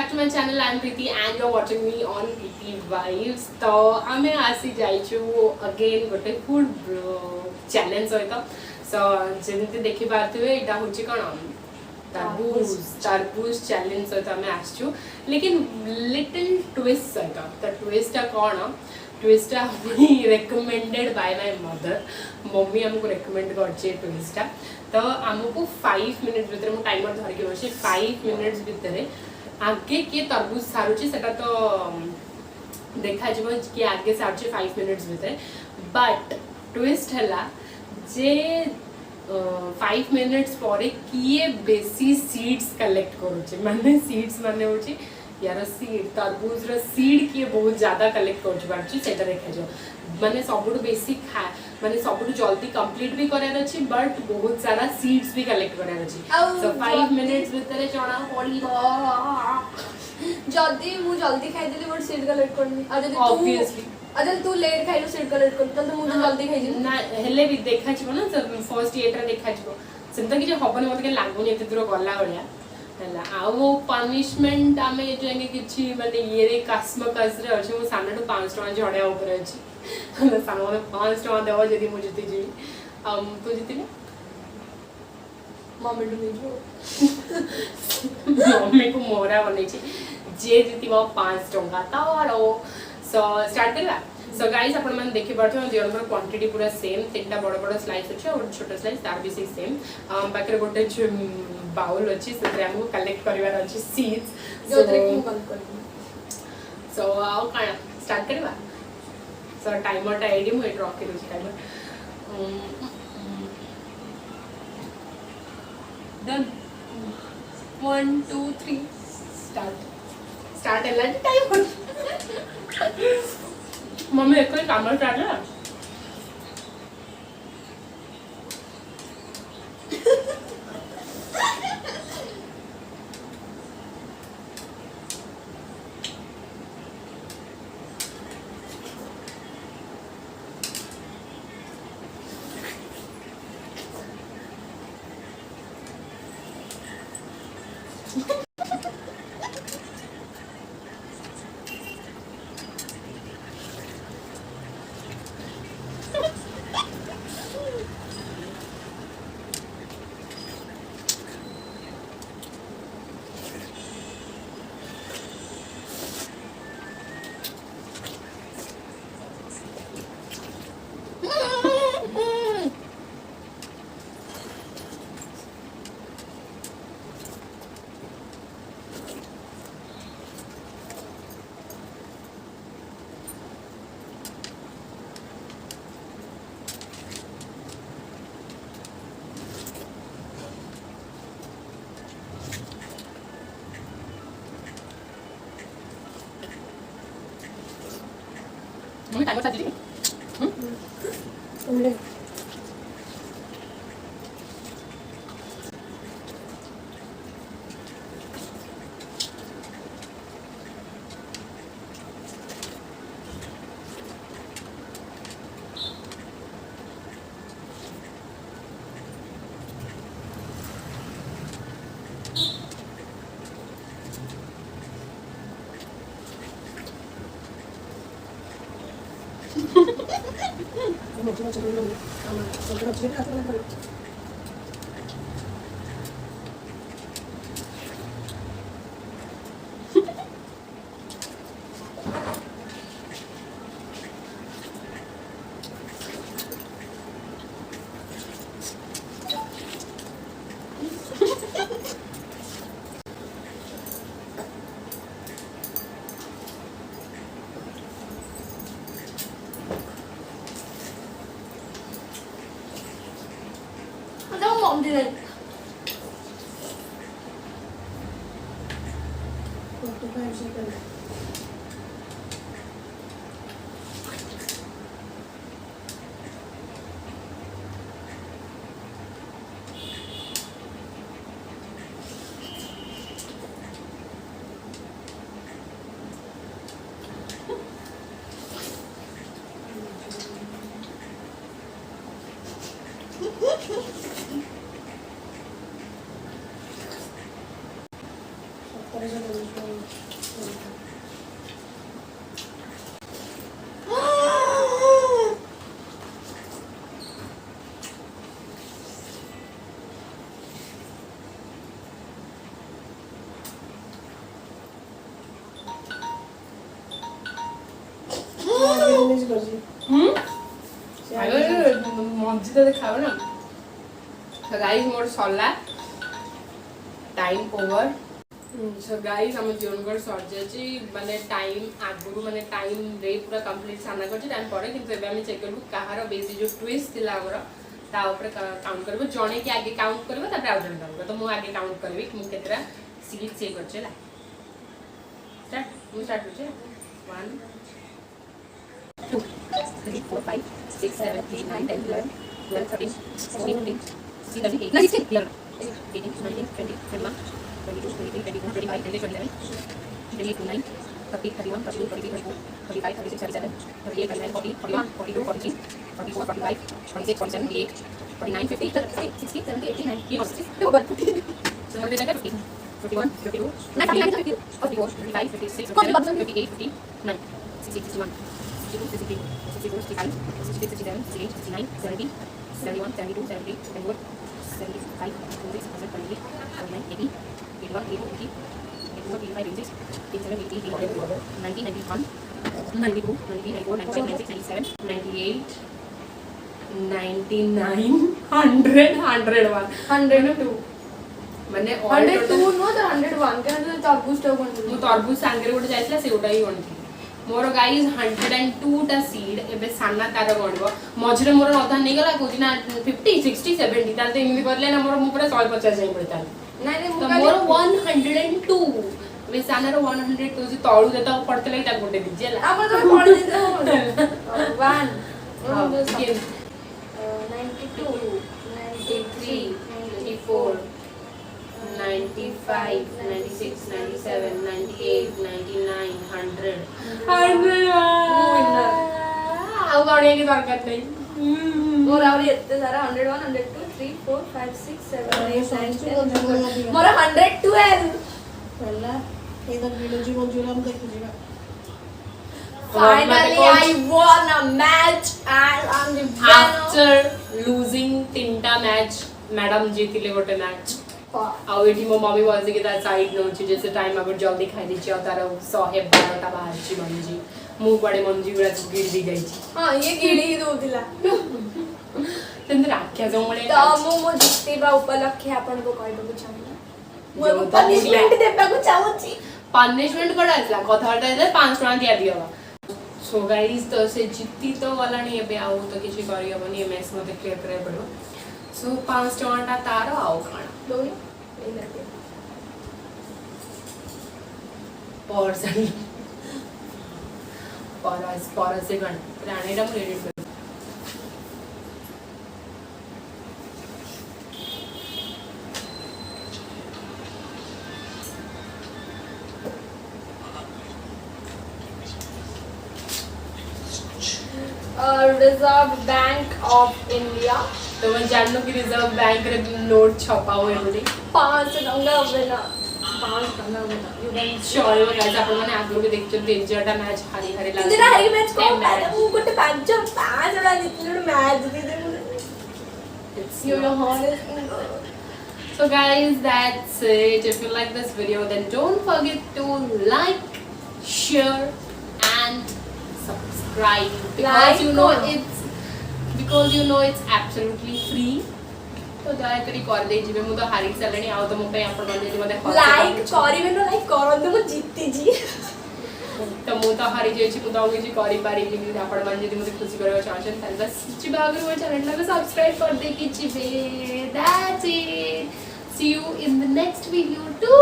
back to my channel. I am Preeti and you are watching me on Preeti Vibes. तो आमे आसी जाइछु again गोटे food challenge होइतो. So जेमते देखि पारथिबे एटा होची कोन तरबूज चैलेंज होइतो आमे आछछु लेकिन little twist होइतो. तो twist टा कोन twist टा recommended by my mother. Mummy हमको recommend करछे twist टा. तो हमको 5 मिनट भीतर मु टाइमर धर के बसे 5 मिनट्स भीतर आगे के तरबूज सारुची सेटा तो देखा जब कि आगे सारुची 5 मिनट्स भीतर बट ट्विस्ट हला जे 5 मिनट्स पर किए बेसी सीड्स कलेक्ट करूचे माने सीड्स माने होची यार सीड तरबूज रो सीड किए बहुत ज्यादा कलेक्ट करूचे बारची सेटा देखा जो माने सबुठ बेसी खा माने सबुठ जल्दी कंप्लीट भी करार अछि बट बहुत सारा सीड्स भी कलेक्ट करार अछि सो 5 मिनट्स भीतर चना पड़ीबो जल्दी मु जल्दी खाइ देली बट सीड कलेक्ट करनी आ जदी ऑब्वियसली अजल तू लेट खाइलो सीड कलेक्ट कर त मु जल्दी खाइ जे ना हेले भी देखा छिबो ना फर्स्ट एटा देखा छिबो सेंता कि जे हबन मते के लागुनी एते दूर गला होया हला आउ पनिशमेंट आमे जेंगे किछि माने ये रे कास्म काजरे अछि मु सामने 5 टका झड़े ऊपर अछि सामने 5 टका देबो जदी मु जिति जी तू जितिले मम्मी डु मिजो मम्मी को मोरा बनै छी जे जितिबो 5 टका तारो सो स्टार्ट करबा सो गाइस अपन मन देखि परथो जेनर क्वांटिटी पूरा सेम तीनटा बड़ बड़ स्लाइस अछि और छोटा स्लाइस तार भी सेम बाकी गोटे बाउल अछि सेते हमको कलेक्ट करबार अछि सीड्स जो ट्रिक मु कल कर सो आओ का स्टार्ट करबा सो टाइमर टा एडी मु एट रख के टाइमर डन 1 2 3 स्टार्ट एला टाइमर मम्मी एक कोई काम स्टार्ट है मम्मी टाइमर साथ दी हमले mom didn't. ମଝି ତ ଦେଖାବ ନା ଗାଇସ୍ ମୋର ସରିଲା टाइम ओवर सो गाइस हम जीवनगढ़ सर जाची माने टाइम आगुरु माने टाइम रे पूरा कंप्लीट सामना करछि टाइम पड़े किंतु एबे हम चेक करबु कहार बेसी जो ट्विस्ट थिला हमर ता ऊपर काउंट करबो जणे के आगे काउंट करबो तापर आउट करबो तो मु आगे काउंट करबी मु केतरा सीट चेक करछला स्टार्ट मु स्टार्ट करछे 1 2 3 4 5 6 7 8 9 10 11 12 13 14 15 16 17 18 19 19 20 21 22 23 24 25 26 27 28 29 30 31 32 33 34 35 36 37 38 39 40 41 42 43 44 45 46 47 48 49 50 60 70 80 90 so what did I get 50 51 52 59 54 55 56 57 58 59 60 61 62 63 64 65 66 67 68 69 70 71 72 73 74 75 26 28 29 80 81 82 84 85 86 87 88 90 91 92 93 94 95 96 97 98 99 100 101 102 माने ऑल 102 नो तो 101 के तो तरबूज तो कोन मु तरबूज सांगरे गोटे जाइसला से गोटा ही गणती मोर गाइस 102 टा सीड एबे साना तार गणबो मझरे मोर अधा नै गला कोजी ना 50 60 70 ताल ते इमि करले ना मोर मु पूरा 150 जाई पड़ता नहीं नहीं मोर 102 वे साना रो 102 जे तळु देता पड़ते लई ता गोटे दिजेला आप तो पड़ दे 1 92 93 94 95 96 97 98 99 100 ଆଉ ଗणे की दरकार नहीं मोर आवरी एते सारा 101 102 3 4 5 6 7 8 9 10 मोर 112 पहला ये तो बिलोजी मंजूर हम देख लीजिएगा finally I won a match and I'm the winner after losing तीनटा मैच मैडम जीतिले गोटे मैच आउ एठी मो मम्मी बोलजे कि ता साइड नो छि जैसे टाइम अगर जल्दी खाइ दी छि तार 112 टा बाहर छि मंजी मु पड़े मंजी गुरा गिर दी गई छि हां ये गिड़ी ही दोथिला तंदर आख्या जो मळे तो मो जितेबा उपलक्ष्य आपन को कहबो को चाहू मो पनिशमेंट देबा को चाहू छि पनिशमेंट कोड आसला कथाटा दे 5 टका दिया दियो सो गाइस तो से जित्ती तो वाला नहीं एबे आउ तो किछि करि हबनी एमएस मते क्लियर करे पड़ो सो 5 टका तार आउ खाना दोनी ए लगे पर सेकंड राणीटा मु एडिट कर रिजर्व बैंक ऑफ इंडिया तो मैं जाननो कि रिजर्व बैंक रे नोट छपा हुए बोली 5 टका होबे ना 5 टका होबे ना यू कैन चलो गाइस आपण माने आगु के देखछन तेजटा मैच हारी हारी लागले तेरा हारी मैच को मु गोटे 5 टा जितले match they they you know honest So guys, that's it. If you like this video, then don't forget to like, share and subscribe because you know it's absolutely free. तो दया करी कर दे जिबे मु तो हारी सालणी आ तो मु पे आपण माने जे मते लाइक करिवे न लाइक करन मु जीती जी तो मु तो हारी जे छि मु तो जे करि पारि कि आपण माने जे मते खुशी करबा चाहछन त बस चिबा अगर वो चैनल को सब्सक्राइब कर दे कि चिबे that's it. See you in the next video too.